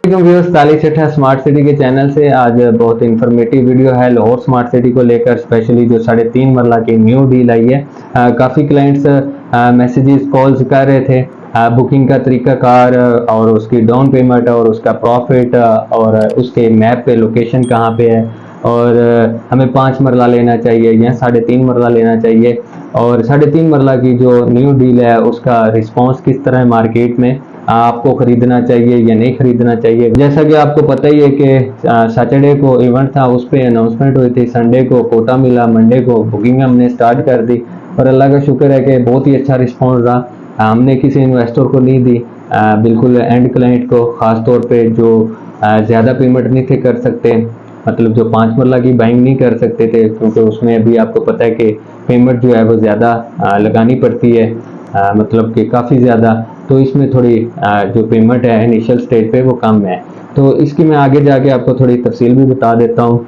ताली सेठा smart city के चैनल से आज बहुत इंफॉर्मेटिव वीडियो है लाहौर स्मार्ट सिटी को लेकर, स्पेशली जो 3.5 मरला की न्यू डील आई है। काफ़ी क्लाइंट्स मैसेजेस कॉल्स कर रहे थे बुकिंग का तरीकाकार और उसकी डाउन पेमेंट और उसका प्रॉफिट और उसके मैप पे लोकेशन कहाँ पे है और हमें 5 मरला लेना चाहिए या 3.5 मरला लेना चाहिए और 3.5 मरला की जो न्यू डील है उसका रिस्पांस किस तरह है मार्केट में, आपको खरीदना चाहिए या नहीं खरीदना चाहिए। जैसा कि आपको पता ही है कि सैटरडे को इवेंट था, उस पर अनाउंसमेंट हुई थी, संडे को कोटा मिला, मंडे को बुकिंग हमने स्टार्ट कर दी और अल्लाह का शुक्र है कि बहुत ही अच्छा रिस्पॉन्स रहा। हमने किसी इन्वेस्टर को नहीं दी, बिल्कुल एंड क्लाइंट को, ख़ास तौर पे जो ज़्यादा पेमेंट नहीं थे कर सकते, मतलब जो 5 मरला की बाइंग नहीं कर सकते थे, क्योंकि उसमें अभी आपको पता है कि पेमेंट जो है वो ज़्यादा लगानी पड़ती है, मतलब कि काफ़ी ज़्यादा। तो इसमें थोड़ी जो पेमेंट है इनिशियल स्टेज पे वो कम है, तो इसकी मैं आगे जाके आपको थोड़ी तफसील भी बता देता हूँ।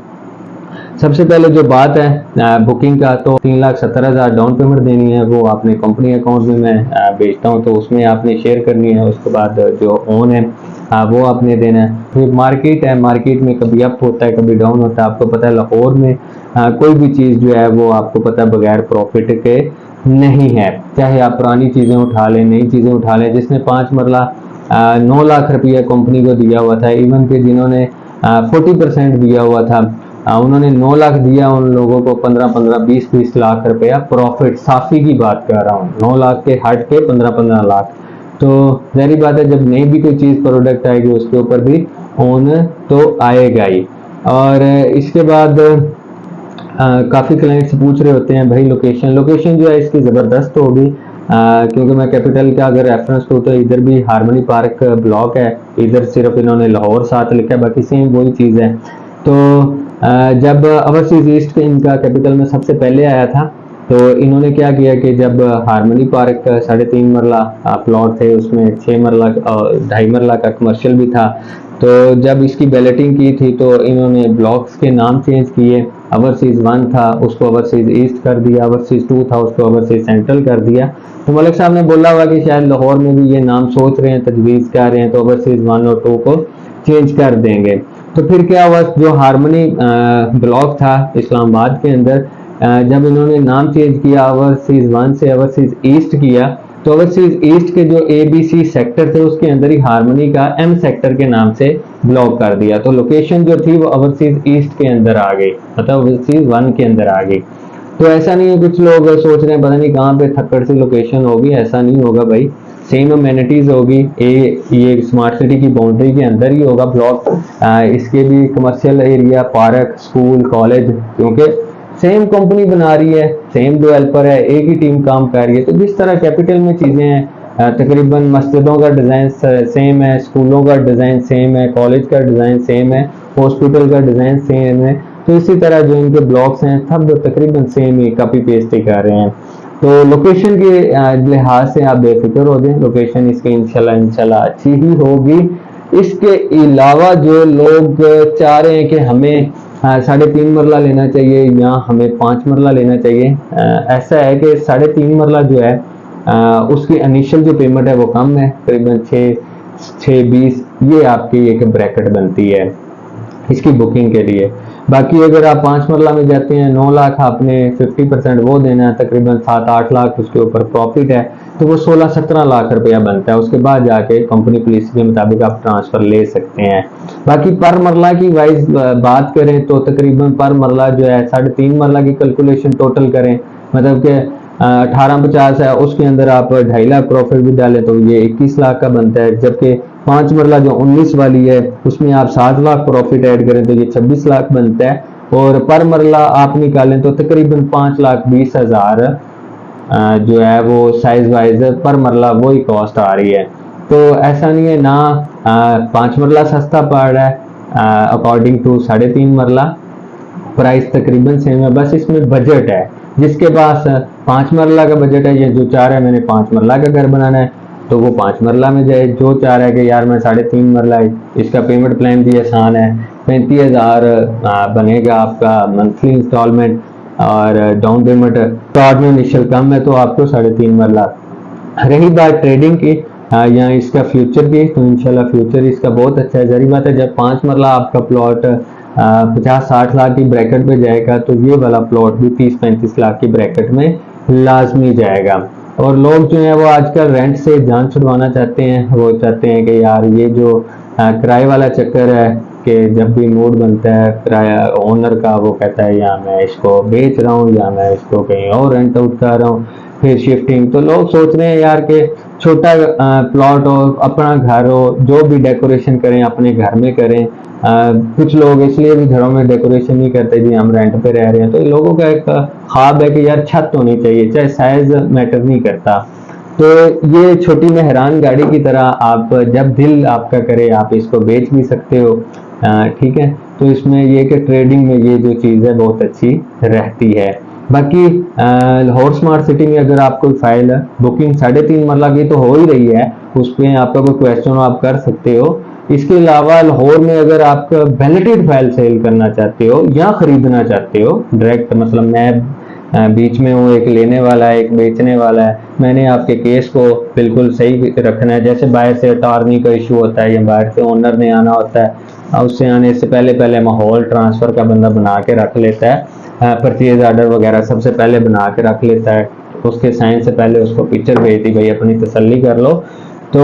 सबसे पहले जो बात है बुकिंग का, तो 3,70,000 डाउन पेमेंट देनी है, वो आपने कंपनी अकाउंट में मैं भेजता हूँ तो उसमें आपने शेयर करनी है। उसके बाद जो ओन है वो आपने देना है। फिर मार्केट है, मार्केट में कभी अप होता है कभी डाउन होता है। आपको पता है लाहौर में कोई भी चीज़ जो है वो आपको पता है बगैर प्रॉफिट के नहीं है, चाहे आप पुरानी चीज़ें उठा लें नई चीज़ें उठा लें। जिसने 5 मरला 9 लाख रुपया कंपनी को दिया हुआ था, इवन के जिन्होंने 40% दिया हुआ था, उन्होंने 9 लाख दिया, उन लोगों को 15-15 20-20 लाख रुपया प्रॉफिट, साफी की बात कर रहा हूँ, 9 लाख के हट के 15-15 लाख। तो जाहिर बात है जब नई भी कोई चीज़ प्रोडक्ट आएगी उसके ऊपर भी ओन तो आएगा ही। और इसके बाद काफ़ी क्लाइंट्स पूछ रहे होते हैं भाई लोकेशन जो है इसकी ज़बरदस्त होगी, क्योंकि मैं कैपिटल का अगर रेफरेंस दूँ तो इधर भी हारमनी पार्क ब्लॉक है, इधर सिर्फ इन्होंने लाहौर साथ लिखा है, बाकी सेम वही चीज़ है। तो जब ओवरसीज ईस्ट इनका कैपिटल में सबसे पहले आया था तो इन्होंने क्या किया कि जब हारमनी पार्क 3.5 मरला प्लॉट थे, उसमें 6 मरला 2.5 मरला का कमर्शियल भी था, तो जब इसकी बैलेटिंग की थी तो इन्होंने ब्लॉक्स के नाम चेंज किए। ओवरसीज 1 था उसको ओवरसीज ईस्ट कर दिया, ओवरसीज 2 था उसको ओवरसीज सेंट्रल कर दिया। तो मलिक साहब ने बोला हुआ कि शायद लाहौर में भी ये नाम सोच रहे हैं, तजवीज़ कर रहे हैं, तो ओवरसीज 1 और 2 को चेंज कर देंगे। तो फिर क्या हुआ, जो हारमनी ब्लॉक था इस्लामाबाद के अंदर, जब इन्होंने नाम चेंज किया ओवरसीज 1 से ओवरसीज ईस्ट किया, तो ओवरसीज ईस्ट के जो ABC सेक्टर थे उसके अंदर ही हारमनी का M सेक्टर के नाम से ब्लॉक कर दिया। तो लोकेशन जो थी वो ओवरसीज ईस्ट के अंदर आ गई, मतलब ओवरसीज 1 के अंदर आ गई। तो ऐसा नहीं है, कुछ लोग सोच रहे हैं पता नहीं कहाँ पे थक्कड़ सी लोकेशन होगी, ऐसा नहीं होगा भाई, सेम अमेनिटीज होगी। ये स्मार्ट सिटी की बाउंड्री के अंदर ही होगा ब्लॉक, इसके भी commercial area, park, school, college, क्योंकि सेम कंपनी बना रही है, सेम डेवलपर है, एक ही टीम काम कर रही है। तो जिस तरह कैपिटल में चीज़ें हैं, तकरीबन मस्जिदों का डिज़ाइन सेम है, स्कूलों का डिज़ाइन सेम है, कॉलेज का डिज़ाइन सेम है, हॉस्पिटल का डिज़ाइन सेम है, तो इसी तरह जो इनके ब्लॉक्स हैं सब तकरीबन सेम ही कॉपी पेस्ट ही कर रहे हैं। तो लोकेशन के लिहाज से आप बेफिक्र हो जाएं, लोकेशन इसकी इंशाल्लाह अच्छी ही होगी। इसके अलावा जो लोग चाह रहे हैं कि हमें 3.5 मरला लेना चाहिए या हमें 5 मरला लेना चाहिए, ऐसा है कि 3.5 मरला जो है उसकी इनिशियल जो पेमेंट है वो कम है, तकरीबन 6-20 ये आपकी एक ब्रैकेट बनती है इसकी बुकिंग के लिए। बाकी अगर आप 5 मरला में जाते हैं, 9 लाख आपने 50% वो देना है, तकरीबन 7-8 लाख उसके ऊपर प्रॉफिट है, तो वो 16-17 लाख रुपया बनता है। उसके बाद जाके कंपनी पॉलिसी के मुताबिक आप ट्रांसफर ले सकते हैं। बाकी पर मरला की वाइज बात करें तो तकरीबन पर मरला जो है 3.5 मरला की कैलकुलेशन टोटल करें, मतलब कि 1850 है, उसके अंदर आप 2.5 लाख प्रॉफिट भी डालें तो ये 21 लाख का बनता है। जबकि 5 मरला जो 19 वाली है उसमें आप 7 लाख प्रॉफिट ऐड करें तो ये 26 लाख बनता है, और पर मरला आप निकालें तो तकरीबन 5,20,000 जो है वो साइज वाइज पर मरला वही कॉस्ट आ रही है। तो ऐसा नहीं है ना 5 मरला सस्ता पड़ रहा है अकॉर्डिंग टू 3.5 मरला, प्राइस तकरीबन सेम है, बस इसमें बजट है। जिसके पास 5 मरला का बजट है, ये जो चाह रहा है मैंने 5 मरला का घर बनाना है तो वो 5 मरला में जाए। जो चाह रहा है कि यार मैं 3.5 मरला है, इसका पेमेंट प्लान भी आसान है, 35,000 बनेगा आपका मंथली इंस्टॉलमेंट, और डाउन पेमेंट स्टार्ट में इनिशियल कम है तो आपको 3.5 मरला। रही बात ट्रेडिंग की, या इसका फ्यूचर की, तो इंशाल्लाह फ्यूचर इसका बहुत अच्छा है। जरी बात है, जब 5 मरला आपका प्लॉट 50-60 लाख की ब्रैकेट पे जाएगा तो ये वाला प्लॉट भी 30-35 लाख की ब्रैकेट में लाजमी जाएगा। और लोग जो है वो आजकल रेंट से जान छुड़वाना चाहते हैं, वो चाहते हैं कि यार ये जो किराए वाला चक्कर है कि जब भी मूड बनता है किराया ओनर का, वो कहता है या मैं इसको बेच रहा हूँ या मैं इसको कहीं और रेंट आउट कर रहा हूँ, फिर शिफ्टिंग। तो लोग सोच रहे हैं यार कि छोटा प्लॉट हो, अपना घर हो, जो भी डेकोरेशन करें अपने घर में करें। कुछ लोग इसलिए भी घरों में डेकोरेशन नहीं करते जी हम रेंट पे रह रहे हैं, तो लोगों का एक ख्वाब है कि यार छत होनी चाहिए, चाहे साइज मैटर नहीं करता। तो ये छोटी मेहरान गाड़ी की तरह आप जब दिल आपका करे आप इसको बेच भी सकते हो, ठीक है। तो इसमें ये कि ट्रेडिंग में ये जो चीज़ है बहुत अच्छी रहती है। बाकी लाहौर स्मार्ट सिटी में अगर आप कोई फाइल बुकिंग 3.5 मरला की तो हो ही रही है, उस पर आपका कोई क्वेश्चन हो आप कर सकते हो। इसके अलावा लाहौर में अगर आप वैलिडेट फाइल सेल करना चाहते हो या खरीदना चाहते हो डायरेक्ट, मतलब मैं बीच में हूँ, एक लेने वाला है एक बेचने वाला है, मैंने आपके केस को बिल्कुल सही रखना है। जैसे बाहर से अटॉर्नी का इशू होता है या बाहर से ओनर ने आना होता है, उससे आने से पहले माहौल ट्रांसफर का बंदा बना के रख लेता है, परचेज ऑर्डर वगैरह सबसे पहले बना के रख लेता है, उसके साइन से पहले उसको पिक्चर भेज दी भाई अपनी तसल्ली कर लो। तो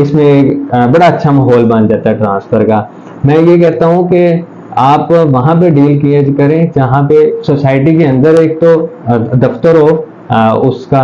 इसमें बड़ा अच्छा माहौल बन जाता है ट्रांसफर का। मैं ये कहता हूँ कि आप वहां पे डील किए करें जहाँ पे सोसाइटी के अंदर एक तो दफ्तर हो, उसका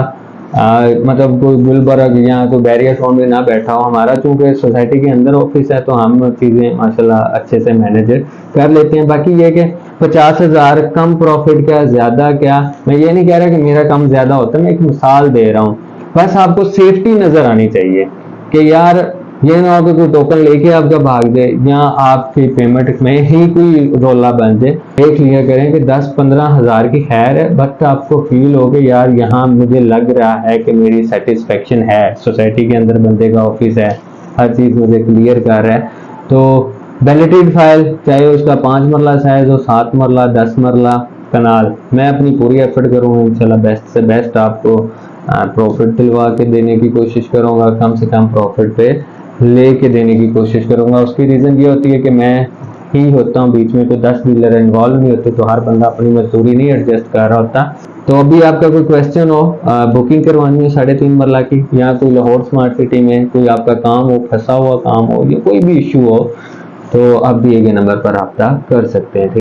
मतलब कोई गुलबर्ग या कोई बैरियर टाउन में ना बैठा हो। हमारा चूंकि सोसाइटी के अंदर ऑफिस है तो हम चीजें माशाल्लाह अच्छे से मैनेज कर लेते हैं। बाकी ये कि 50,000 कम प्रॉफिट क्या ज्यादा क्या, मैं ये नहीं कह रहा कि मेरा कम ज्यादा होता है, मैं एक मिसाल दे रहा हूँ। बस आपको सेफ्टी नजर आनी चाहिए कि यार ये ना हो कि कोई टोकन लेके आपका भाग दे या आपकी पेमेंट में ही कोई रोला बन जाए। देख लिया करें कि 10-15 हज़ार की खैर है, बट आपको फील हो कि यार यहाँ मुझे लग रहा है कि मेरी सेटिस्फेक्शन है, सोसाइटी के अंदर बंदे का ऑफिस है, हर चीज़ मुझे क्लियर कर रहा है। तो वैलिडेट फाइल चाहे उसका 5 मरला साइज हो, 7 मरला, 10 मरला कनाल, मैं अपनी पूरी एफर्ट करूँगा इंशाल्लाह बेस्ट से बेस्ट आपको प्रॉफिट दिलवा के देने की कोशिश करूँगा, कम से कम प्रॉफिट पे लेके देने की कोशिश करूँगा। उसकी रीज़न ये होती है कि मैं ही होता हूँ बीच में, तो 10 डीलर इन्वॉल्व नहीं होते, तो हर बंदा अपनी मजदूरी नहीं एडजस्ट कर रहा होता। तो अभी आपका कोई क्वेश्चन हो, बुकिंग करवानी है 3.5 मरला की, या कोई लाहौर स्मार्ट सिटी में कोई आपका काम हो, फंसा हुआ काम हो या कोई भी इशू हो, तो आप दिए गए नंबर पर रब्ता कर सकते हैं।